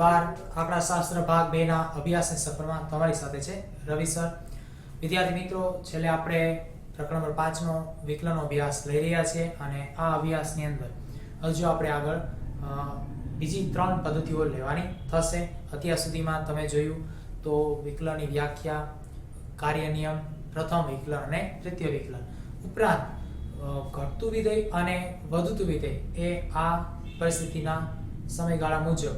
12 આંકડાશાસ્ત્ર ભાગ 2 ના અભ્યાસની સફરમાં તમારી સાથે છે રવિ સર। વિદ્યાર્થી મિત્રો, છેલ્લે આપણે પ્રકરણ નંબર 5 નો વિકલનનો અભ્યાસ લઈ રહ્યા છીએ અને આ અભ્યાસની અંદર હજુ આપણે આગળ બીજી 3 પદ્ધતિઓ લેવાની થશે। અત્યાર સુધીમાં તમે જોયું તો વિકલનની વ્યાખ્યા, કાર્ય નિયમ, પ્રથમ વિકલન અને તૃતીય વિકલન ઉપરાંત ઘટતું વિધેય અને વધતું વિધેય એ આ પરિસ્થિતિના સમયગાળા મુજબ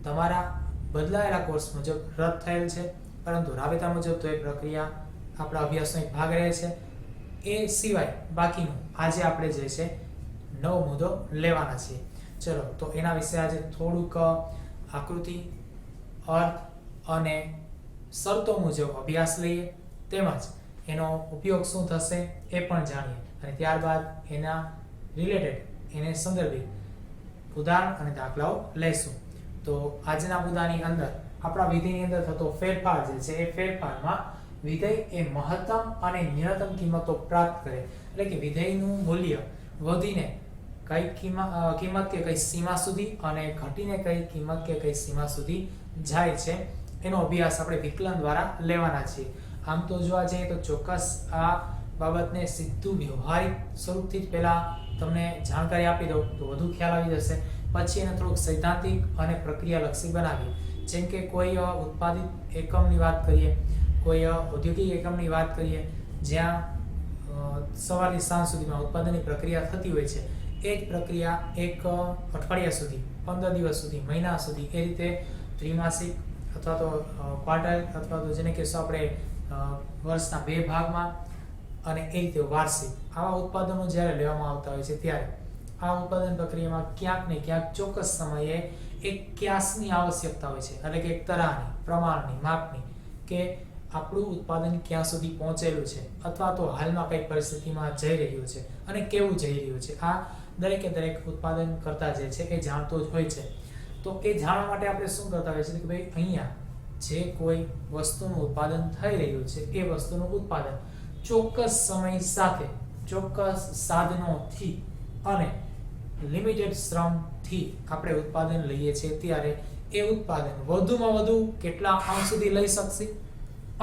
તમારા બદલાયેલા કોર્સ મુજબ રદ થયેલ છે, પરંતુ રાબેતા મુજબ તો એ પ્રક્રિયા આપણા અભ્યાસનો એક ભાગ રહે છે। એ સિવાય બાકીનું આજે આપણે જે છે નવો મુદ્દો લેવાના છીએ। ચલો તો એના વિશે આજે થોડુંક આકૃતિ, અર્થ અને શરતો મુજબ અભ્યાસ લઈએ, તેમજ એનો ઉપયોગ શું થશે એ પણ જાણીએ અને ત્યારબાદ એના રિલેટેડ, એને સંદર્ભિત ઉદાહરણ અને દાખલાઓ લઈશું। તો આજના મુદ્દાની અંદર આપણા વિધેયની અંદર થતો ફેરફાર જે છે એ ફેરફારમાં વિધેય એ મહત્તમ અને ન્યૂનતમ કિંમતો પ્રાપ્ત કરે, એટલે કે વિધેયનું મૂલ્ય વધીને કઈ કિંમત કે કઈ સીમા સુધી અને ઘટીને કઈ કિંમત કે કઈ સીમા સુધી જાય છે, એનો અભ્યાસ આપણે વિકલન દ્વારા લેવાના છીએ। આમ તો જોવા જઈએ તો ચોક્કસ આ બાબતને સીધું વ્યવહારિક સ્વરૂપથી જ પહેલા તમને જાણકારી આપી દઉં તો વધુ ખ્યાલ આવી જશે, પછી એને થોડુંક સૈદ્ધાંતિક અને પ્રક્રિયાલક્ષી બનાવીએ। જેમ કે કોઈ ઉત્પાદિત એકમની વાત કરીએ, કોઈ ઔદ્યોગિક એકમની વાત કરીએ, જ્યાં સવારથી સાંજ સુધીમાં ઉત્પાદનની પ્રક્રિયા થતી હોય છે, એ જ પ્રક્રિયા એક અઠવાડિયા સુધી, 15 દિવસ સુધી, મહિના સુધી, એ રીતે ત્રિમાસિક અથવા તો ક્વાર્ટર અથવા તો જેને કહેશું આપણે વર્ષના 2 ભાગમાં અને એ રીતે વાર્ષિક આવા ઉત્પાદનો જ્યારે લેવામાં આવતા હોય છે, ત્યારે આ ઉત્પાદન પ્રક્રિયામાં ક્યાંક ને ક્યાંક ચોક્કસ સમયે એક ક્યાસની આવશ્યકતા હોય છે, એટલે કે એક તરાહની, પ્રમાણની, માપની, કે આપણું ઉત્પાદન ક્યાં સુધી પહોંચેલું છે અથવા તો હાલમાં કઈ પરિસ્થિતિમાં જઈ રહ્યું છે અને કેવું જઈ રહ્યું છે, આ દરેકે દરેક ઉત્પાદન કરતા જે છે એ જાણતો જ હોય છે। તો એ જાણવા માટે આપણે શું કરતા હોય છે કે ભાઈ અહીંયા જે કોઈ વસ્તુનું ઉત્પાદન થઈ રહ્યું છે એ વસ્તુનું ઉત્પાદન ચોક્કસ સમય સાથે, ચોક્કસ સાધનોથી અને લિમિટેડ શ્રમથી આપણે ઉત્પાદન લઈએ છીએ, ત્યારે એ ઉત્પાદન વધુમાં વધુ કેટલા અંશ સુધી લઈ શકશે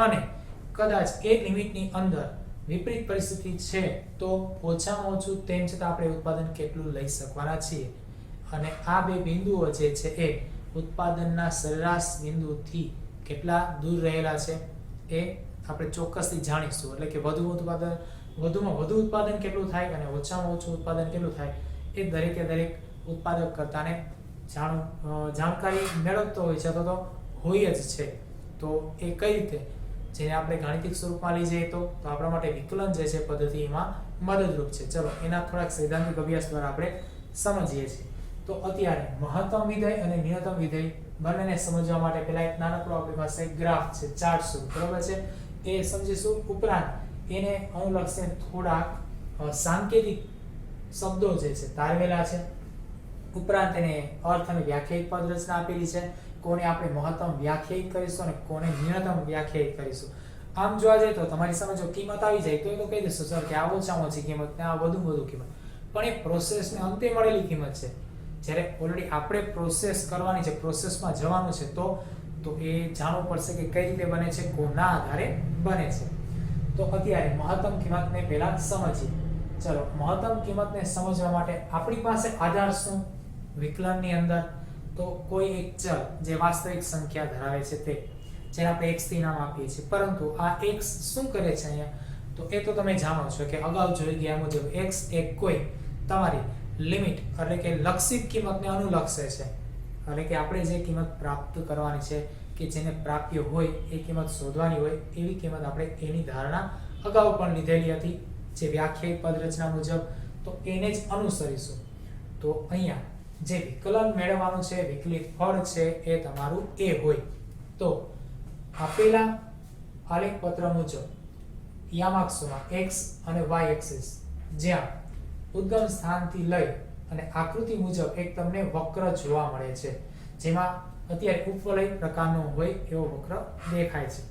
અને કદાચ એ લિમિટની અંદર વિપરીત પરિસ્થિતિ છે તો ઓછામાં ઓછું તેમ છતાં આપણે ઉત્પાદન કેટલું લઈ શકવાના છીએ, અને આ બે બિંદુઓ જે છે એ ઉત્પાદનના સરેરાશ બિંદુથી કેટલા દૂર રહેલા છે એ આપણે ચોક્કસથી જાણીશું। એટલે કે વધુમાં વધુ ઉત્પાદન કેટલું થાય અને ઓછામાં ઓછું ઉત્પાદન કેટલું થાય એ દરેકે દરેક ઉત્પાદક કરતાને જાણકારી મેળવતો હોય છે તો હોય જ છે। તો એ કઈ રીતે, જેને આપણે ગાણિતિક સ્વરૂપમાં લઈ જઈએ તો આપણા માટે વિકલન જે છે પદ્ધતિ એમાં મદદરૂપ છે। ચલો એના થોડાક સૈદ્ધાંતિક અભ્યાસ દ્વારા આપણે સમજીએ છીએ। તો અત્યારે મહત્તમ વિધેય અને ન્યૂનતમ વિધેય બંનેને સમજવા માટે પહેલા એક નાનકડો આપણી પાસે ગ્રાફ છે, ચાર્ટ સ્વરૂપ, બરાબર છે, એ સમજીશું। ઉપરાંત એને અનુલક્ષીને થોડાક સાંકેતિક શબ્દો જે છે તારવેલા છે, ઉપરાંત એને અર્થ અને વ્યાખ્યાયિત પદ રચના આપેલી છે, કોને આપણે મહત્તમ વ્યાખ્યાયિત કરીશું અને કોને ન્યૂનતમ વ્યાખ્યાયિત કરીશું। આમ જોવા જઈએ તો તમારી સામે જો કિંમત આવી જાય તો એ તો કહી દેશો સર કે આ ઓછામાં ઓછી કિંમત ને આ વધુ કિંમત, પણ એ પ્રોસેસને અંતે મળેલી કિંમત છે। જ્યારે ઓલરેડી આપણે પ્રોસેસ કરવાની છે, પ્રોસેસમાં જવાનું છે, તો એ જાણવું પડશે કે કઈ રીતે બને છે, કોના આધારે બને છે। તો અત્યારે મહત્તમ કિંમતને પહેલા સમજીએ। ચલો મહત્તમ કિંમતને સમજવા માટે આપણી પાસે આધાર શું વિકલનની અંદર, તો કોઈ એક ચલ જે વાસ્તવિક સંખ્યા ધરાવે છે તે, જેને આપણે x થી નામ આપીએ છીએ, પરંતુ આ x શું કરે છે અહીંયા, તો એ તો તમે જાણો છો કે અગાઉ જોઈ ગયા મુજબ x એ કોઈ તમારી લિમિટ એટલે કે લક્ષિત કિંમતને અનુલક્ષે છે, એટલે કે આપણે જે કિંમત પ્રાપ્ત કરવાની છે કે જેને પ્રાપ્ય હોય એ કિંમત શોધવાની હોય એવી કિંમત આપણે એની ધારણા અગાઉ પણ લીધેલી હતી જે વ્યાખ્યાયિત પદ રચના મુજબ, તો એને જ અનુસરીશું। તો અહીંયા જે વિકલન મેળવવાનું છે, વિકલિત ફળ છે એ તમારું a હોય તો આપેલા આલેખ પત્ર મુજબ યામાક્ષોમાં x અને y એક્સિસ, જ્યાં ઉદ્ગમ સ્થાનથી લઈ અને આકૃતિ મુજબ એક તમને વક્ર જોવા મળે છે, જેમાં અત્યારે ઉપવલય પ્રકારનો હોય એવો વક્ર દેખાય છે।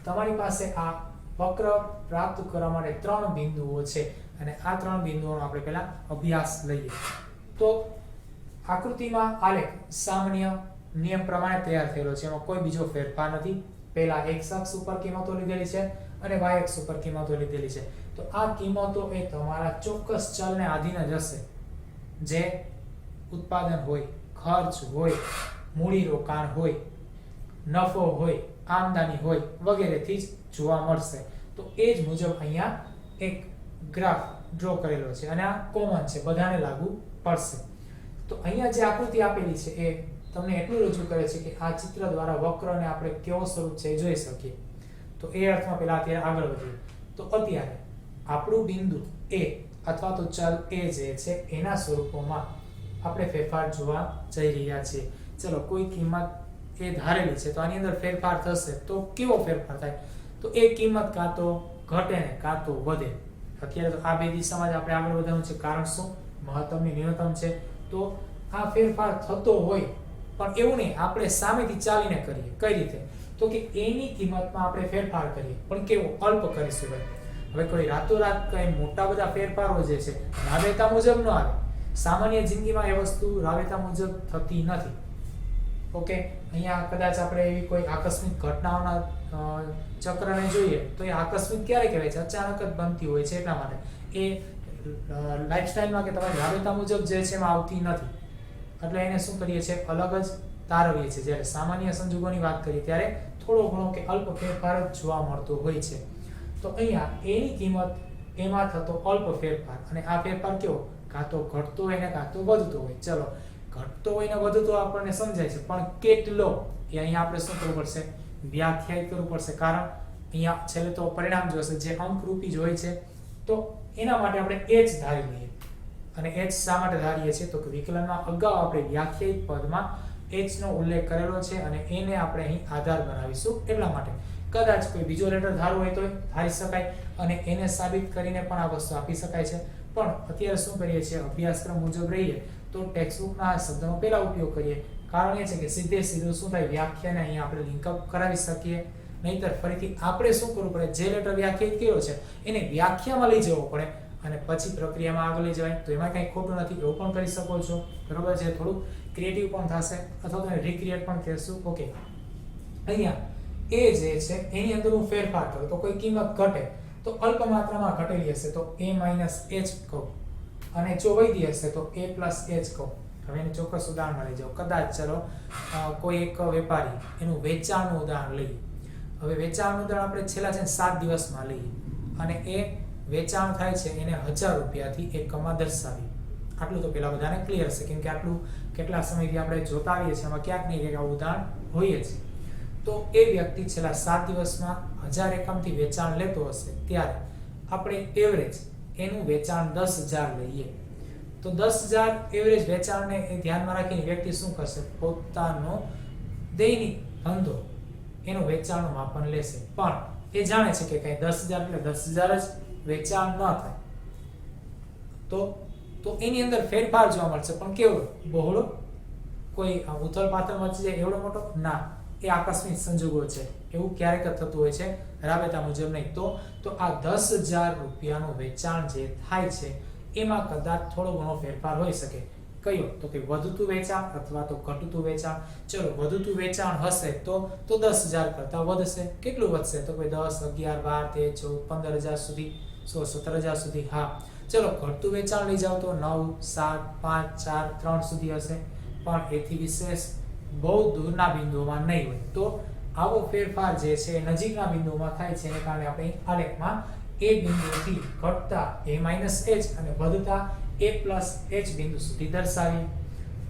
તમારી પાસે આ વક્ર પ્રાપ્ત કરવા માટે 3 બિંદુઓ છે અને આ 3 બિંદુઓનો આપણે પહેલા અભ્યાસ લઈએ। તો આકૃતિમાં આલેખ સામાન્ય નિયમ પ્રમાણે તૈયાર થયેલો છે, એમાં કોઈ બીજો ફેરફાર નથી. પહેલા x અક્ષ ઉપર કિંમતો લીધેલી છે અને y અક્ષ ઉપર કિંમતો લીધેલી છે. તો આ કિંમતો એ તમારા ચોક્કસ ચલને આધીન જ હશે, જે ઉત્પાદન હોય, ખર્ચ હોય, મૂડી રોકાણ હોય, નફો હોય, આમદની હોય વગેરેથી જ જોવા મળશે. તો એ જ મુજબ અહીંયા એક ગ્રાફ ડ્રો કરેલો છે અને આ કોમન છે, બધાને લાગુ પડશે. તો અહીંયા જે આકૃતિ આપેલી છે એ તમને એટલું રજૂ કરે છે કે આ ચિત્ર દ્વારા વક્રને આપણે કેવો સ્વરૂપ છે એ જોઈ શકીએ. તો એ અર્થમાં પહેલા અત્યારે આગળ વધીએ. તો અત્યારે આપણું બિંદુ A અથવા તો ચલ A જે છે એના સ્વરૂપોમાં આપણે ફેરફાર જોવા જઈ રહ્યા છીએ. ચલો કોઈ કિંમત એ ધારેલી છે તો આની અંદર ફેરફાર થશે. તો કેવો ફેરફાર થાય? તો એ કિંમત કાં તો ઘટે ને કાં તો વધે. અત્યારે તો આ બે દિશામાં જ આપણે આગળ વધવાનું છે. કારણ શું? મહત્તમ ની ન્યૂનતમ છે. તો આ ફેરફાર થતો હોય પણ એવું નહીં આપણે સામેથી ચાલીને કરીએ. કઈ રીતે? તો કે a ની કિંમતમાં આપણે ફેરફાર કરીએ, પણ કેવો? અલ્પ કરીશું ભાઈ. હવે કોઈ રાતોરાત કઈ મોટા બધા ફેરફારો જે છે રાબેતા મુજબ ન આવે. સામાન્ય જિંદગીમાં એ વસ્તુ રાબેતા મુજબ થતી નથી. ઓકે, અહીંયા કદાચ આપણે એવી કોઈ આકસ્મિક ઘટનાઓના ચક્રને જોઈએ તો એ આકસ્મિક ક્યારે કહેવાય છે? અચાનક જ બનતી હોય છે. એટલા માટે એ લાઈફસ્ટાઈલમાં કે તમારી રાબેતા મુજબ જે છે એમાં આવતી નથી. એટલે એને શું કરીએ છીએ? અલગ જ તારવીએ છીએ. જ્યારે સામાન્ય સંજોગોની વાત કરીએ ત્યારે થોડો ઘણો કે અલ્પ ફેરફાર જ જોવા મળતો હોય છે. તો અહીંયા a ની કિંમત એમાં થતો અલ્પ ફેરફાર, અને આ ફેરફાર કેવો? કાં તો ઘટતો હોય ને કાં તો વધતો હોય. ચલો, ઘટતો હોય ને વધતો આપણને સમજાય છે, પણ કેટલો એ અહીંયા આપણે શું કરવું પડશે? વ્યાખ્યાયિત કરવું પડશે. કારણ અહીંયા છેલ્લે તો પરિણામ જોશે જે અંકરૂપી જ હોય છે. તો એના માટે આપણે h ધારી લઈએ. અને h શા માટે ધારીએ છીએ? તો કે વિકલનમાં અગાઉ આપણે વ્યાખ્યાયિત પદમાં h નો ઉલ્લેખ કરેલો છે અને એને આપણે અહીં આધાર બનાવીશું. એટલા માટે કદાચ કોઈ બીજો લેટર ધારવો હોય તો ધારી શકાય અને એને સાબિત કરીને પણ આ વસ્તુ આપી શકાય છે. પણ અત્યારે શું કરીએ છીએ? અભ્યાસક્રમ મુજબ રહીએ તો ટેક્સ્ટબુકના શબ્દનો પહેલા ઉપયોગ કરીએ. કારણ એ છે કે સીધે સીધું શું થાય? વ્યાખ્યાને અહીંયા આપણે લિંક અપ કરાવી શકીએ. નહીતર ફરીથી આપણે શું કરવું પડે? જે લેટર વ્યાખ્યાયિત કર્યો છે એને વ્યાખ્યામાં લઈ જવો પડે અને પછી પ્રક્રિયામાં આગળ લઈ જવાય. તો એમાં કંઈ ખોટું નથી, એવું પણ કરી શકો છો. બરોબર છે? થોડું ક્રિએટિવ પણ થશે અથવા તો રિક્રિએટ પણ કરશું. ઓકે, અહીંયા એ જે છે એની અંદર હું ફેરફાર કરું તો કોઈ કિંમત ઘટે તો અલ્પ માત્રામાં ઘટેલી હશે તો a h કહું, અને જો વધી હશે તો a h કહું. હવે એનું ચોક્કસ ઉદાહરણ લઈ જાઓ. કદાચ ચલો કોઈ એક વેપારી એનું વેચાણનું ઉદાહરણ લઈએ. હવે વેચાણનું ઉદાહરણ આપણે છેલ્લા છે 7 દિવસમાં લઈએ અને એ વેચાણ થાય છે એને 1000 રૂપિયાથી એકમમાં દર્શાવી. આટલું તો પેલા બધાને ક્લિયર છે, કેમ કે આટલું કેટલા સમયથી આપણે જોતા આવીએ છીએ. એમાં ક્યાંક નહીં ક્યાંક ઉદાહરણ હોય જ. તો એ વ્યક્તિ છેલ્લા 7 દિવસમાં 1000 એકમથી વેચાણ લેતો હશે ત્યારે આપણે એવરેજ એનું વેચાણ 10000 લઈએ. તો 10000 એવરેજ વેચાણને એ ધ્યાનમાં રાખીને વ્યક્તિ શું કરશે? પોતાનો દૈનિક ધંધો એનું વેચાણનું માપન લેશે. પણ એ જાણે છે કે કઈ 10000 એટલે 10000 જ વેચાણ ન થાય. તો એની અંદર ફેરફાર જોવા મળશે, પણ કેવો? બહોળો, કોઈ ઉથલ પાથલ મચી જાય એવડો મોટો ના. એ આકસ્મિક સંજોગો છે, એવું ક્યારેક થતું હોય છે, રાબેતા મુજબ નહીં. તો આ 10000 રૂપિયાનું વેચાણ જે થાય છે એમાં કદાચ થોડો ઘણો ફેરફાર હોઈ શકે. કયો? તો કે વધતું વેચાણ અથવા તો ઘટતું વેચાણ. ચલો, વધતું વેચાણ હશે તો 10000 કરતા વધશે. કેટલું વધશે? તો કોઈ 10, 11, 12, 13, 14, 15000 સુધી, 17000 સુધી. હા, ચલો ઘટતું વેચાણ લઈ જાવ તો 9, 7, 5, 4, 3 સુધી હશે. પણ એથી વિશેષ બહુ દૂરના બિંદુઓમાં નહીં હોય. તો આવો ફેરફાર જે છે નજીકના બિંદુઓમાં થાય છે. એને કારણે આપણે આલેખમાં એ બિંદુથી ઘટતા a h અને વધતા a h બિંદુ સુધી દર્શાવીએ.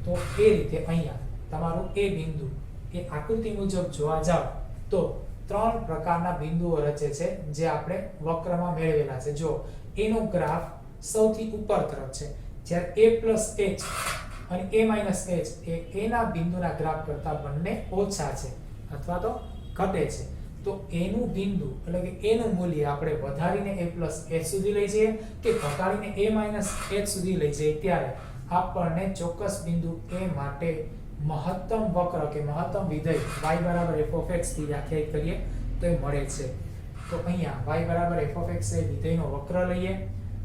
તો એ રીતે અહીંયા તમારું એ બિંદુ એ આકૃતિ મુજબ જોવા જાવ તો 3 પ્રકારના બિંદુઓ રચે છે જે આપણે વક્રમાં મેળવેલા છે. જો એનો ગ્રાફ સૌથી ઉપર તરફ છે, જ્યારે a h અને a h એ એના બિંદુના ગ્રાફ કરતા બંને ઓછા છે અથવા તો ઘટે છે. તો એનું બિંદુ એટલે કે એનું મૂલ્ય આપણે વધારીને a h સુધી લઈ જઈએ કે ઘટાડીને a h સુધી લઈ જઈએ ત્યારે આપણને ચોક્કસ બિંદુ a માટે મહત્તમ વક્ર કે મહત્તમ વિધેય y f(x) થી વ્યાખ્યાયિત કરીએ તો એ મળે છે. તો અહીંયા y f(x) એ વિધેયનો વક્ર લઈએ,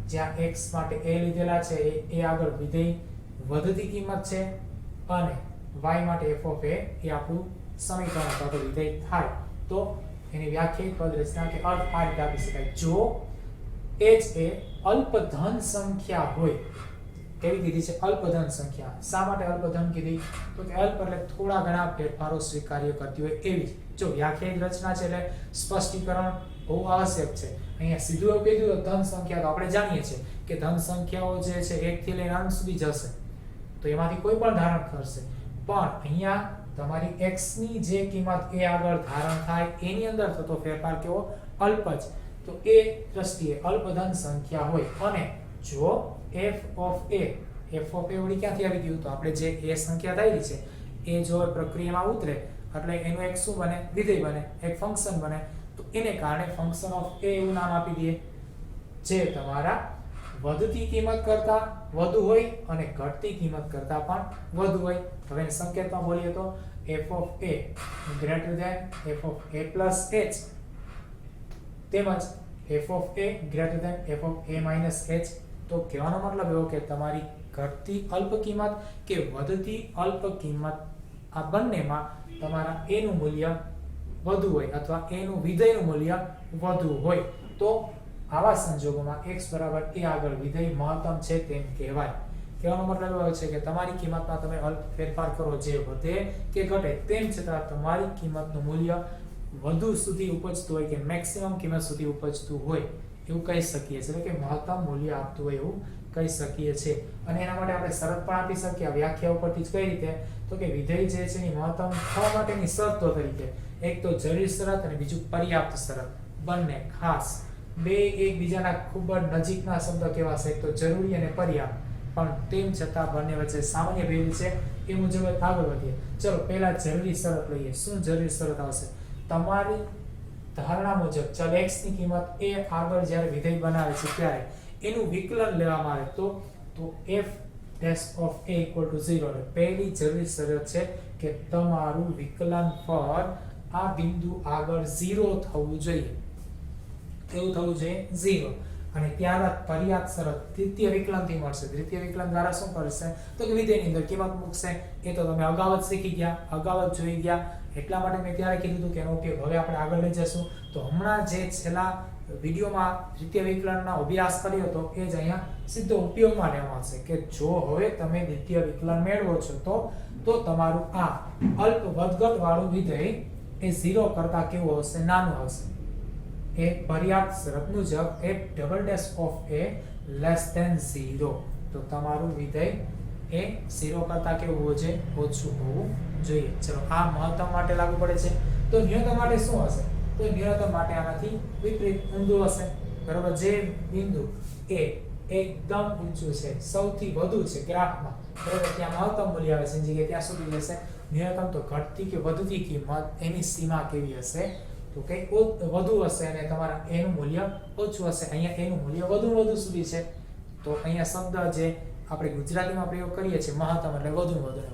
જ્યાં x માટે a લીધેલા છે એ આગળ વિધેય વધતી કિંમત છે અને y માટે f ઓફ a એ આપણું સમીકરણ અથવા તો વિધેય થાય તો એની વ્યાખ્યાયિત પદ રચના કે અર્થ આ રીતે આપી શકાય જો h એ અલ્પધન સંખ્યા હોય કેવી કીધી છે અલ્પધન સંખ્યા શા માટે અલ્પધન કીધી તો કે અલ્પ એટલે થોડા ઘણા ફેરફારો સ્વીકાર્ય કરતી હોય એવી જો વ્યાખ્યાયિત રચના છે એટલે સ્પષ્ટીકરણ બહુ આવશ્યક છે અહીંયા સીધું એવું કીધું તો ધન સંખ્યા તો આપણે જાણીએ છીએ કે ધન સંખ્યાઓ જે છે 1 થી લઈને અંત સુધી જશે તો એમાંથી કોઈ પણ ધારણ કરશે પણ અહીંયા તમારી x ની જે કિંમત a આગળ ધારણ થાય એની અંદર થતો ફેરફાર કેવો અલ્પ જ તો એ દ્રષ્ટિએ અલ્પધન સંખ્યા હોય અને જો f ઓફ a વળી ક્યાંથી આવી ગયું તો આપણે જે a સંખ્યા ધારી છે એ જો પ્રક્રિયામાં ઉતરે એટલે એનું એક શું બને વિધેય બને એક ફંક્શન બને તો એને કારણે ફંક્શન ઓફ a એવું નામ આપી દઈએ જે તમારા વધતી કિંમત કરતા વધુ હોય અને ઘટતી કિંમત કરતા પણ વધુ હોય હવે સંકેતમાં બોલીએ તો f of a greater than f of a plus h તેમજ f of a greater than f of a minus h તો કહેવાનો મતલબ એવો કે તમારી ઘટતી અલ્પ કિંમત કે વધતી અલ્પ કિંમત આ બંનેમાં તમારા a નું મૂલ્ય વધુ હોય અથવા a નું વિધેયનું મૂલ્ય વધુ હોય તો આવા સંજોગોમાં x બરાબર a આગળ વિધેય મહત્તમ છે તેમ કહેવાય કહેવાનો મતલબ એવો છે કે તમારી કિંમતમાં તમે અલ્પ ફેરફાર કરો જે વધે કે ઘટે તેમ છતાં તમારી કિંમતનું મૂલ્ય વધુ સુધી ઉપજતું હોય કે મેક્સિમમ કિંમત સુધી ઉપજતું હોય એવું કહી શકીએ છીએ કે મહત્તમ મૂલ્ય આપતું હોય એવું કહી શકીએ છીએ અને એના માટે આપણે શરત પણ આપી શકીએ વ્યાખ્યા ઉપરથી જ કઈ રીતે તો કે વિધેય જે છે એની મહત્તમ થવા માટેની શરતો તરીકે એક તો જરૂરી શરત અને બીજું પર્યાપ્ત શરત બંને ખાસ બે એકબીજાના ખૂબ જ નજીકના શબ્દ કહેવાશે એક તો જરૂરી અને પર્યાપ્ત પણ તેમ છતાં બંને વચ્ચે સામાન્ય ભેદ છે એ મુજબ આગળ વધીએ ચલો પહેલા જરૂરી શરત લઈએ શું જરૂરી શરત આવશે તમારી ધારણા મુજબ ચલ x ની કિંમત a આગળ જ્યારે વિધેય બનાવે છે ત્યારે એનું વિકલન લેવામાં આવે તો f dash of a equal to 0 એટલે પહેલી જરૂરી શરત છે કે તમારું વિકલન પર આ બિંદુ આગળ 0 થવું જોઈએ કેવું થવું જોઈએ 0 અને ત્યારબાદ પર્યાપ્ત શરત દ્વિતીય વિકલનથી મળશે દ્વિતીય વિકલન દ્વારા શું કરશે તો કે વિધેયની અંદર કિંમત મૂકશે એ તો તમે અગાઉ જ શીખી ગયા અગાઉ જ જોઈ ગયા એટલા માટે મેં ત્યારે કીધું હતું કે એનો ઉપયોગ હવે આપણે આગળ લઈ જશું તો હમણાં જે છેલ્લા વિડિયોમાં દ્વિતીય વિકલનનો અભ્યાસ કર્યો હતો એ જ અહીંયા સીધો ઉપયોગમાં લેવામાં આવશે કે જો હવે તમે દ્વિતીય વિકલન મેળવો છો તો તમારું આ અલ્પ વધઘટ વાળું વિધેય એ 0 કરતા કેવું હશે નાનું હશે એ પર્યાપ્ત શરત મુજબ f double dash of a less than 0 તો તમારું વિધેય એ 0 કરતા કેવું હોવું જોઈએ ઓછું હોવું જોઈએ ચલો આ મહત્તમ માટે લાગુ પડે છે તો ન્યૂનતમ માટે શું હશે તો ન્યૂનતમ માટે આનાથી વિપરીત ઊંધું હશે બરાબર જે બિંદુ એ એકદમ ઊંચું છે સૌથી વધુ છે ગ્રાફમાં બરાબર ત્યાં મહત્તમ મૂલ્ય આવે છે જગ્યાએ ત્યાં સુધી જશે ન્યૂનતમ તો ઘટતી કે વધતી કિંમત એની સીમા કેવી હશે તો કે વધુ હશે અને તમારા a નું મૂલ્ય ઓછું હશે અહીંયા a નું મૂલ્ય વધુ સુધી છે તો અહીંયા શબ્દ જે આપણે ગુજરાતીમાં પ્રયોગ કરીએ છીએ મહત્તમ એટલે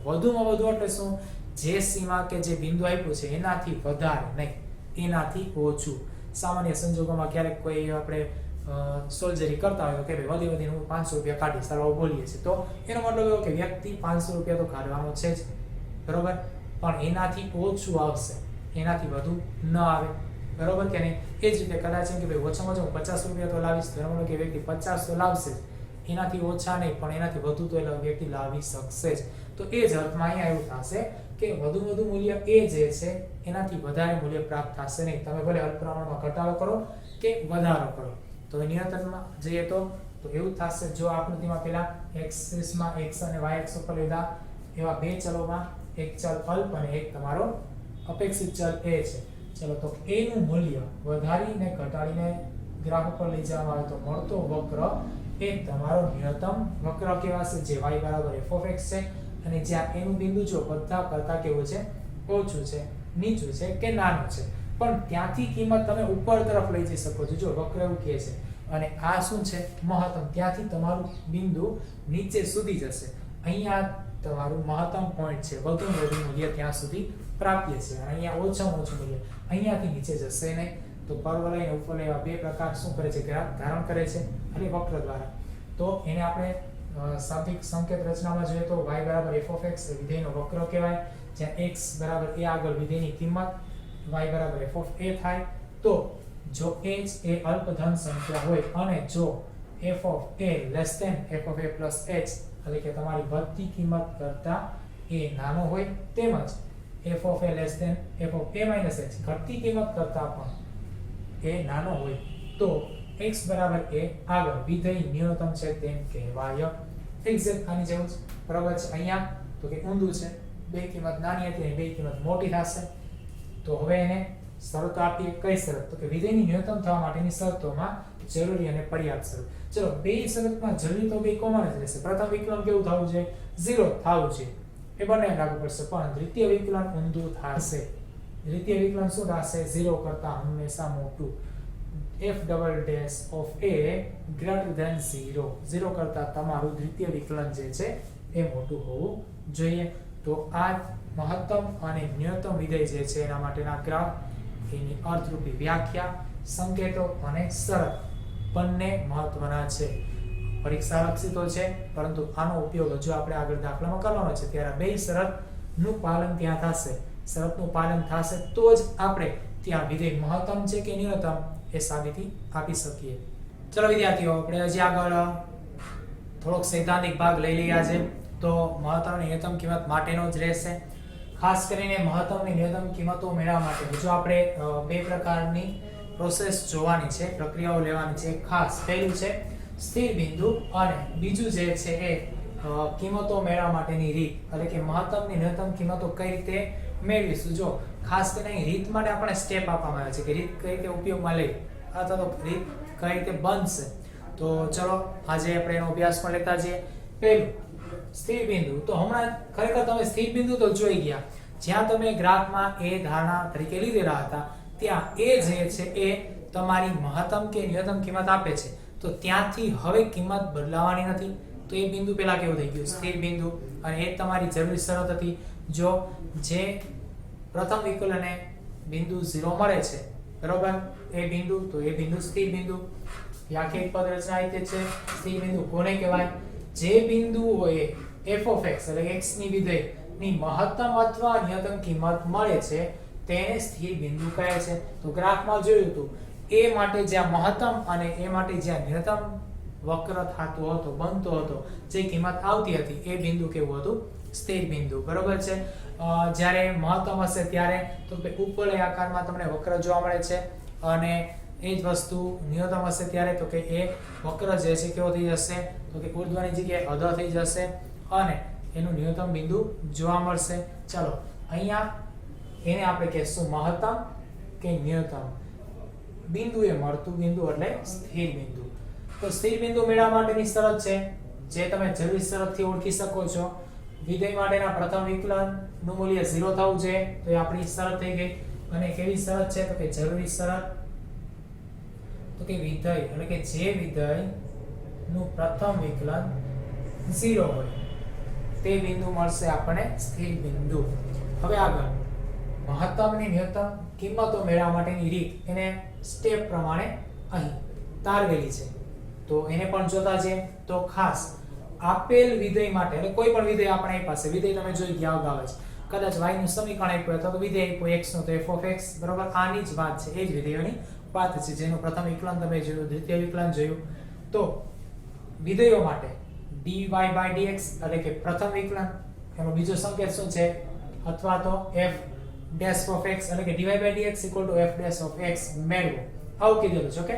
વધુમાં વધુ એટલે શું જે સીમા કે જે બિંદુ આપ્યું છે એનાથી વધારે નહીં એનાથી ઓછું સામાન્ય સંજોગોમાં ક્યારેક કોઈ આપણે સોલ્જરી કરતા હોય તો કે ભાઈ વધીને હું 500 રૂપિયા કાઢીશ ચાલો બોલીએ છીએ તો એનો મતલબ એવો કે વ્યક્તિ 500 રૂપિયા તો કાઢવાનો છે જ બરોબર પણ એનાથી ઓછું આવશે એનાથી વધુ ન આવે બરોબર કે નહીં એ જ રીતે કદાચ એમ કે ભાઈ ઓછામાં ઓછું 50 રૂપિયા તો લાવીશ તો એનો મતલબ કે વ્યક્તિ 50 તો લાવશે એનાથી ઓછા નહીં પણ એનાથી વધુ તો એ વ્યક્તિ લાવી શકશે જ તો એ જ અર્થમાં અહીંયા એવું થશે કે વધુ મૂલ્ય એ જે છે એનાથી વધારે મૂલ્ય પ્રાપ્ત થશે નહીં તમે ભલે અલ્પ પ્રમાણમાં ઘટાડો કરો કે વધારો કરો તો નિયંત્રણમાં જઈએ તો એવું થશે જો આકૃતિમાં પેલા એક્સિસમાં x અને y અક્ષ ઉપર લીધા એવા બે ચલોમાં એક ચલ અલ્પ અને એક તમારો અપેક્ષિત ચલ a છે ચલો તો a નું મૂલ્ય વધારીને ઘટાડીને ગ્રાફ ઉપર લઈ જવામાં આવે તો મળતો વક્ર એ તમારો ન્યૂનતમ વક્ર કહેવાશે જે y બરાબર f of x છે અને જ્યાં a નું બિંદુ જો બધા કરતા કેવું છે ઓછું છે નીચું છે કે નાનું છે પણ ત્યાંથી કિંમત તમે ઉપર તરફ લઈ જઈ શકો છો જો વક્ર એવું કહે છે અને આ શું છે મહત્તમ ત્યાંથી તમારું બિંદુ નીચે સુધી જશે અહીંયા તમારું મહત્તમ પોઈન્ટ છે વધુ મૂલ્ય ત્યાં સુધી પ્રાપ્ય છે અને અહીંયા ઓછામાં ઓછું મૂલ્ય અહીંયાથી નીચે જશે નહીં તો પરવલય અને ઉપવલય એવા બે પ્રકાર શું કરે છે ધારણ કરે છે અને વક્ર દ્વારા તો એને આપણે શાબ્દિક સંકેત રચનામાં જોઈએ તો y બરાબર f of x એ વિધેયનો વક્ર કહેવાય, જ્યાં x બરાબર a આગળ વિધેયની કિંમત y બરાબર f of a થાય. તો જો h એ અલ્પધન સંખ્યા હોય અને જો f of a less than f of a plus h એટલે કે તમારી વધતી કિંમત કરતા a નાનો હોય, તેમજ f of a less than f of a minus h ઘટતી કિંમત કરતા પણ a નાનો હોય, તો x બરાબર a આગળ વિધેય ન્યૂનતમ છે તેમ કહેવાય. એક્ઝેક્ટ આની જેવું જ બરાબર છે. અહીંયા તો કે ઊંધું છે, બે કિંમત નાની હતી અને બે કિંમત મોટી થશે. તો હવે એને શરતો આપીએ. કઈ શરત? તો કે વિધેયની ન્યૂનતમ થવા માટેની શરતોમાં જરૂરી અને પર્યાપ્ત શરત. ચલો બે શરતમાં જરૂરી તો બે કોમન જ રહેશે. પ્રથમ વિકલન કેવું થવું જોઈએ? 0 થવું જોઈએ, એ બંને લાગુ પડશે. પણ દ્વિતીય વિકલન ઊંધું થશે. દ્વિતીય વિકલન શું થશે? 0 કરતા હંમેશા મોટું. f double dash of a greater than 0. 0 કરતા તમારું દ્વિતીય વિકલન જે છે એ મોટું હોવું જોઈએ. તો આ મહત્તમ અને ન્યૂનતમ વિધેય જે છે એના માટેના ગ્રાફ, એની અર્થરૂપી વ્યાખ્યા, સંકેતો અને શરત બંને મહત્વના છે. પરીક્ષાલક્ષી તો છે, પરંતુ આનો ઉપયોગ જો આપણે આગળ દાખલામાં કરવાનો છે ત્યારે બે શરતનું પાલન ત્યાં થશે. શરતનું પાલન થશે તો જ આપણે ત્યાં વિધેય મહત્તમ છે કે ન્યૂનતમ એ સાબિતી આપી શકીએ. ચલો વિદ્યાર્થીઓ, આપણે હજી આગળ થોડોક સૈદ્ધાંતિક ભાગ લઈ રહ્યા છે. તો મહત્તમ અને ન્યૂનતમ કિંમત માટેનો જ રહેશે. ખાસ કરીને મહત્તમ અને ન્યૂનતમ કિંમતો મેળવવા માટે જો આપણે બે પ્રકારની પ્રોસેસ જોવાની છે, પ્રક્રિયાઓ લેવાની છે. ખાસ પહેલું છે સ્થિર બિંદુ અને બીજું જે છે એ કિંમતો મેળવવા માટેની રીત, એટલે કે મહત્તમ અને ન્યૂનતમ કિંમતો કઈ રીતે મેળવીશું. જો ખાસ કરીને રીત માટે આપણે સ્ટેપ આપવામાં આવે છે કે રીત કઈ રીતે ઉપયોગમાં લઈ અથવા તો રીત કઈ રીતે બનશે. તો ચલો આજે આપણે એનો અભ્યાસ પણ લેતા જઈએ. પહેલું સ્થિર બિંદુ. તો હમણાં ખરેખર તમે સ્થિર બિંદુ તો જોઈ ગયા, જ્યાં તમે ગ્રાફમાં એ ધારણા તરીકે લીધેલા હતા ત્યાં એ જે છે એ તમારી મહત્તમ કે ન્યૂનતમ કિંમત આપે છે. તો ત્યાંથી હવે કિંમત બદલાવાની નથી. તો એ બિંદુ પહેલા કેવું થઈ ગયું? સ્થિર બિંદુ. અને એ તમારી જરૂરી શરત હતી. જો જે પ્રથમ વિકલને બિંદુ 0 મળે છે બરોબર, એ બિંદુ, તો એ બિંદુ સ્થિર બિંદુ. વ્યાખ્યાયિત પદ રચના રીતે છે. સ્થિર બિંદુ કોને કહેવાય? જે બિંદુઓએ f of x એટલે x ની વિધેયની મહત્તમ અથવા ન્યૂનતમ કિંમત મળે છે તેને સ્થિર બિંદુ કહે છે. તો ગ્રાફમાં જોયું હતું એ માટે જ્યાં મહત્તમ અને એ માટે જ્યાં ન્યૂનતમ વક્ર થતો હતો, બનતો હતો, જે કિંમત આવતી હતી એ બિંદુ કેવું હતું? સ્થિર બિંદુ. બરોબર છે. જ્યારે મહત્તમ હશે ત્યારે તો કે ઉપવલય આકારમાં તમને વક્ર જોવા મળે છે, અને એ જ વસ્તુ ન્યૂનતમ હશે ત્યારે તો કે એ વક્ર જે છે કેવો થઈ જશે? તો કે ઉર્ધ્વની જગ્યાએ અધર થઈ જશે અને એનું ન્યૂનતમ બિંદુ જોવા મળશે. ચાલો અહીંયા એને આપણે કહેશું મહત્તમ કે ન્યૂનતમ બિંદુ. એ મળતું બિંદુ એટલે સ્થિર બિંદુ. તો સ્થિર બિંદુ મેળવવા માટેની શરત છે જે તમે જરૂરી શરતથી ઓળખી શકો છો. વિધેય માટેના પ્રથમ વિકલન નું મૂલ્ય 0 થવું જોઈએ. તો એ આપણી શરત થઈ ગઈ. અને કેવી શરત છે? તો કે જરૂરી શરત. તો કે વિધેય એટલે કે જે વિધેય નું પ્રથમ વિકલન 0 હોય તે બિંદુ મળશે આપણને સ્થિર બિંદુ. હવે આગળ મહત્તમ અને ન્યૂનતમ કિંમતો મેળવવા માટેની રીત એને સ્ટેપ પ્રમાણે અહીં તારવેલી છે. તો એને પણ જોતા છે. તો ખાસ આપેલ વિધેય માટે એટલે કોઈ પણ વિધેય આપણી પાસે વિધેય તમે જોઈ ગયા અગાઉ જ, કદાચ y નું સમીકરણ આપ્યું અથવા તો વિધેય આપ્યું x નું, તો f of x બરોબર આની જ વાત છે. એ જ વિધેયોની વાત છે જેનું પ્રથમ વિકલન તમે જોયું, દ્વિતીય વિકલન જોયું. તો વિધેયો માટે dy/dx એટલે કે પ્રથમ વિકલન, એનો બીજો સંકેત શું છે? અથવા તો f dash of x એટલે કે dy/dx f dash of x મેળવો. આવું કીધેલું છે. ઓકે,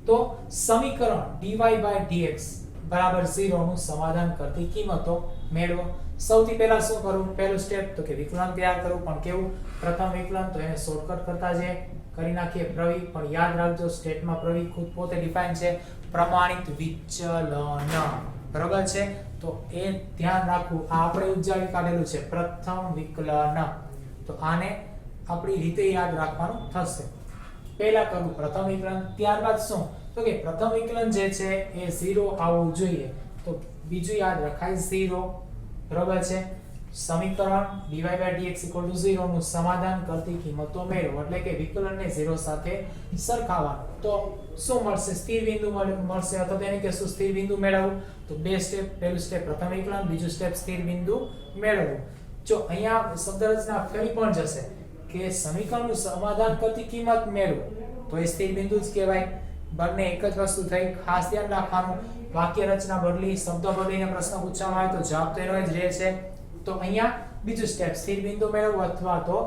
તો સમીકરણ dy/dx બરાબર 0 નું સમાધાન કરતી કિંમતો મેળવો. સૌથી પહેલા શું કરવું? પહેલું સ્ટેપ તો કે વિકલન તૈયાર કરવું. પણ કેવું? પ્રથમ વિકલન. તો એને શોર્ટકટ કરતા જે કરી નાખીએ પ્રવિ. પણ યાદ રાખજો સ્ટેટમાં પ્રવિ ખુદ પોતે ડિફાઇન છે, પ્રમાણિત વિચલન. બરોબર છે. તો એ ધ્યાન રાખવું. આ આપણે ઉજાવી કાઢેલું છે પ્રથમ વિકલન. તો આને આપણી રીતે યાદ રાખવાનું થશે. પહેલા કરવું પ્રથમ વિકલન, ત્યારબાદ શું? તો કે પ્રથમ વિકલન જે છે એ 0 આવવું જોઈએ. તો બીજું યાદ રખાય 0. બરોબર છે. સમીકરણ dy/dx = 0 નું સમાધાન કરતી કિંમતો મેળવો એટલે કે વિકલનને 0 સાથે સરખાવવાનું. તો શું મળશે? સ્થિર બિંદુ મળશે અથવા તેને કહેશું સ્થિર બિંદુ મેળવવું. તો બે સ્ટેપ, પહેલું સ્ટેપ પ્રથમ વિકલન, બીજું સ્ટેપ સ્થિર બિંદુ મેળવવું. જો અહીંયા શબ્દ રચના ફેરી પણ જશે કે સમીકરણનું સમાધાન કરતી કિંમત મેળવો તો એ સ્થિર બિંદુ જ કહેવાય. બંને એક જ વસ્તુ થઈ. ખાસ ધ્યાન રાખવાનું, વાક્ય રચના બદલી, શબ્દ બદલીને પ્રશ્ન પૂછવામાં આવે તો જવાબ તો એનો જ રહે છે. તો અહીંયા બીજું સ્ટેપ સ્થિર બિંદુ મેળવવું અથવા તો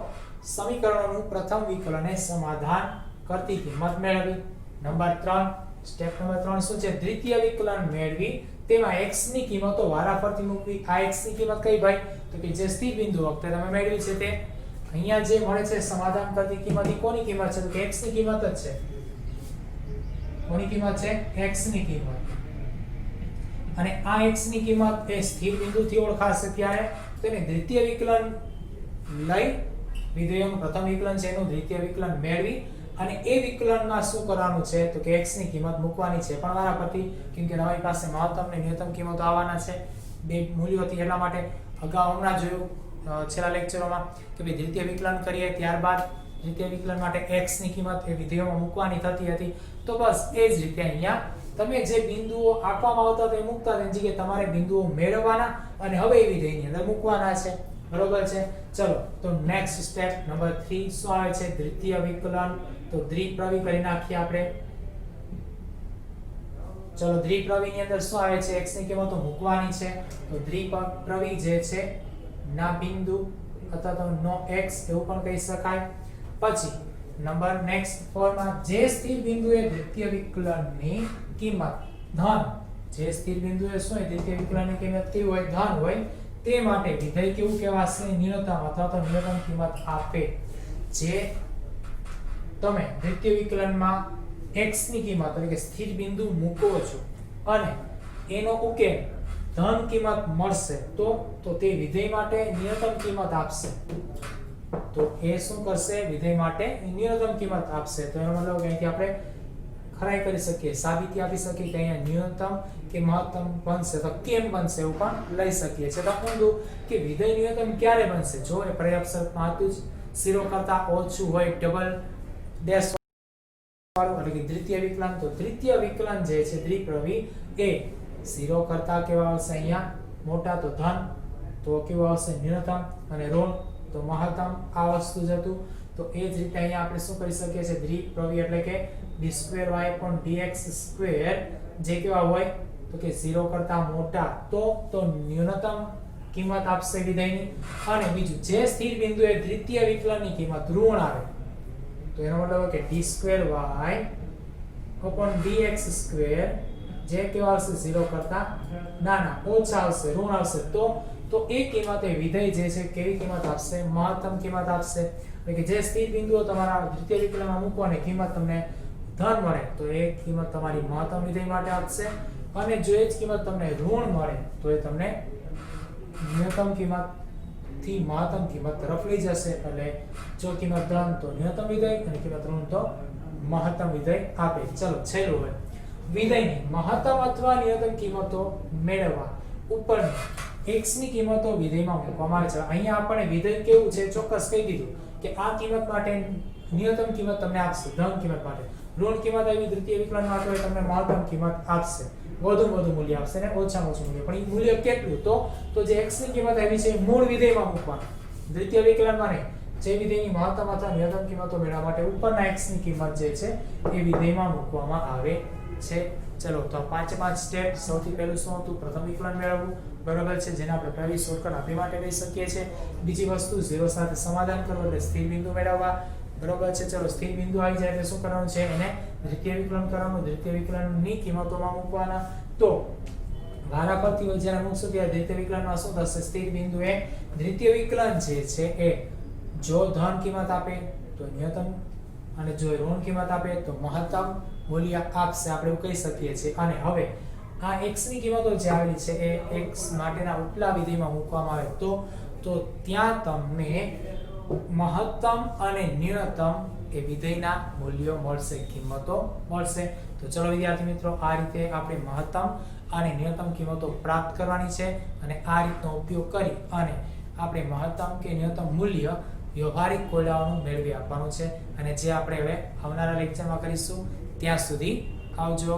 સમીકરણોનું પ્રથમ વિકલનને સમાધાન કરતી કિંમત મેળવવી. નંબર 3, સ્ટેપ નંબર 3 શું છે? દ્વિતીય વિકલન મેળવી તેમાં x ની કિંમતો વારાફરતી મૂકવી. આ x ની કિંમત કઈ ભાઈ? તો કે જે સ્થિર બિંદુ વખતે તમે મેળવી છે તે. અહીંયા જે મળે છે સમાધાન કરતી કિંમત એ કોની કિંમત છે? તો કે x ની કિંમત જ છે. કોની કિંમત છે? x ની કિંમત. અને આ x ની કિંમત એ સ્થિર બિંદુથી ઓળખાશે ત્યારે તેને દ્વિતીય વિકલન લઈ વિધેયનું પ્રથમ વિકલન છે એનું દ્વિતીય વિકલન મેળવી અને એ વિકલનમાં શું કરવાનું છે? તો કે x ની કિંમત મૂકવાની છે પણ વારાફરતી, કેમ કે તમારી પાસે મહત્તમ અને ન્યૂનતમ કિંમતો આવવાના છે બે મૂલ્યો હતી. એટલા માટે અગાઉ હમણાં જોયું છેલ્લા લેક્ચરોમાં કે ભાઈ દ્વિતીય વિકલન કરીએ ત્યારબાદ દ્વિતીય વિકલન માટે x ની કિંમત એ વિધેયોમાં મૂકવાની થતી હતી. તો બસ એ જ રીતે અહીંયા તમે જે બિંદુઓ આપવામાં આવતા તે મૂકતા તેની જગ્યાએ તમારે બિંદુઓ મેળવવાના અને હવે એ વિધેયની અંદર મૂકવાના છે. બરોબર છે? ચલો તો નેક્સ્ટ સ્ટેપ નંબર 3 શું આવે છે? દ્વિતીય વિકલન. તો દ્વિપ્રવી કરી નાખીએ આપણે. ચલો દ્વિપ્રવીની અંદર શું આવે છે? x ની કિંમતો મૂકવાની છે. તો દ્વિપ્રવી જે છે ના બિંદુ અથવા તો નો x એવું પણ કહી શકાય. પછી નંબર નેક્સ્ટ 4 માં જે સ્થિર બિંદુએ દ્વિતીય વિકલનની કિંમત ધન, જે સ્થિર બિંદુએ શું હોય? દ્વિતીય વિકલનની કિંમત કેવી હોય? ધન હોય. તે માટે વિધેય કેવું કહેવાશે? ન્યૂનતમ અથવા તો ન્યૂનતમ કિંમત આપે. જે તમે દ્વિતીય વિકલનમાં x ની કિંમત એટલે કે સ્થિર બિંદુ મૂકો છો અને એનો ઉકેલ ધન કિંમત મળશે તો તે વિધેય માટે ન્યૂનતમ કિંમત આપશે. તો એ શું કરશે? વિધેય માટે ન્યૂનતમ કિંમત આપશે. તો એનો મતલબ કે અહીંથી આપણે ખરાઈ કરી શકીએ, સાબિતી આપી શકીએ કે અહીંયા ન્યૂનતમ કે મહત્તમ બનશે. તો કેમ બનશે એવું પણ લઈ શકીએ છીએ. તો ઊંધું કે વિધેય ન્યૂનતમ ક્યારે બનશે? જો એ પર્યાપ્ત શરતમાં હતું જ 0 કરતા ઓછું હોય, ડબલ ડેશ વાળું એટલે કે દ્વિતીય વિકલન. તો દ્વિતીય વિકલન જે છે દ્વિપ્રવી એ 0 કરતા કેવા આવશે? અહીંયા મોટા તો ધન, તો કેવું આવશે? ન્યૂનતમ, અને ઋણ તો મહત્તમ. આ વસ્તુ જ હતું. તો એ જ રીતે અહીંયા આપણે શું કરી શકીએ છીએ? દ્વિપ્રવી એટલે કે d2y/dx² જે કેવા હોય? તો કે 0 કરતા મોટા તો ન્યૂનતમ કિંમત આપશે વિધેયની. અને બીજું જે સ્થિર બિંદુએ દ્વિતીય વિકલનની કિંમત ઋણ આવે તો એનો મતલબ કે d2y/dx² જે કેવા આવશે? 0 કરતા નાના, ઓછા આવશે, ઋણ આવશે. તો એ કિંમતે વિધેય જે છે કેવી કિંમત આપશે? મહત્તમ કિંમત આપશે. એટલે કે જે સ્થિર બિંદુઓ તમારા દ્વિતીય વિકલનમાં મૂકો અને કિંમત તમને ધન મળે તો એ કિંમત તમારી મહત્તમ વિધેય માટે આપશે. અને જો એ જ કિંમત તમને ઋણ મળે તો એ તમને ન્યૂનતમ કિંમત થી મહત્તમ કિંમત તરફ લઈ જશે. એટલે જો કિંમત ધન તો ન્યૂનતમ વિધેય અને કિંમત ઋણ તો મહત્તમ વિધેય આપે. ચલો છેલ્લું હોય વિધેયની મહત્તમ અથવા ન્યૂનતમ કિંમતો મેળવવા. ઉપરની x ની કિંમતો વિધેયમાં મૂકવામાં આવે છે. અહીંયા આપણે વિધેય કેવું છે ચોક્કસ કહી દીધું કે આ કિંમત માટે ન્યૂનતમ કિંમત તમને આપશે ધન કિંમત માટે. ઋણ કિંમત આવી દ્વિતીય વિકલન માટે હોય તમને મહત્તમ કિંમત આપશે, વધુ મૂલ્ય આપશે ને ઓછામાં ઓછું મૂલ્ય. પણ એ મૂલ્ય કેટલું? તો જે x ની કિંમત આવી છે મૂળ વિધેયમાં મૂકવાનું, દ્વિતીય વિકલનમાં નહીં. જે વિધેયની મહત્તમ અથવા ન્યૂનતમ કિંમતો મેળવવા માટે ઉપરના x ની કિંમત જે છે એ વિધેયમાં મૂકવામાં આવે છે. ચલો તો 5 સ્ટેપ. સૌથી પહેલું શું હતું? પ્રથમ વિકલન મેળવવું. બરાબર છે? જેને આપણે પહેલી શોર્ટકટ આપણી માટે લઈ શકીએ છીએ. બીજી વસ્તુ 0 સાથે સમાધાન કરવું એટલે સ્થિર બિંદુ મેળવવા. બરાબર છે? ચલો સ્થિર બિંદુ આવી જાય એટલે શું કરવાનું છે? એને દ્વિતીય વિકલન કરવાનું. દ્વિતીય વિકલનની કિંમતોમાં મૂકવાના. તો વારાફરતી જ્યારે મૂકશું ત્યારે દ્વિતીય વિકલનમાં શું થશે? સ્થિર બિંદુ એ દ્વિતીય વિકલન જે છે એ જો ધન કિંમત આપે તો ન્યૂનતમ અને જો ઋણ કિંમત આપે તો મહત્તમ મૂલ્ય આપશે. આપણે એવું કહી શકીએ છીએ. અને હવે આ x ની કિંમતો જે આવેલી છે એ x માટેના ઉપલા વિધેયમાં મૂકવામાં આવે તો ત્યાં તમને મહત્તમ અને ન્યૂનતમ એ વિધેયના મૂલ્યો મળશે, કિંમતો મળશે. તો ચલો વિદ્યાર્થી મિત્રો, આ રીતે આપણે મહત્તમ અને ન્યૂનતમ કિંમતો પ્રાપ્ત કરવાની છે અને આ રીતનો ઉપયોગ કરી અને આપણે મહત્તમ કે ન્યૂનતમ મૂલ્ય વ્યવહારિક કોયલાઓનું મેળવી આપવાનું છે, અને જે આપણે હવે આવનારા લેક્ચરમાં કરીશું. ત્યાં સુધી આવજો.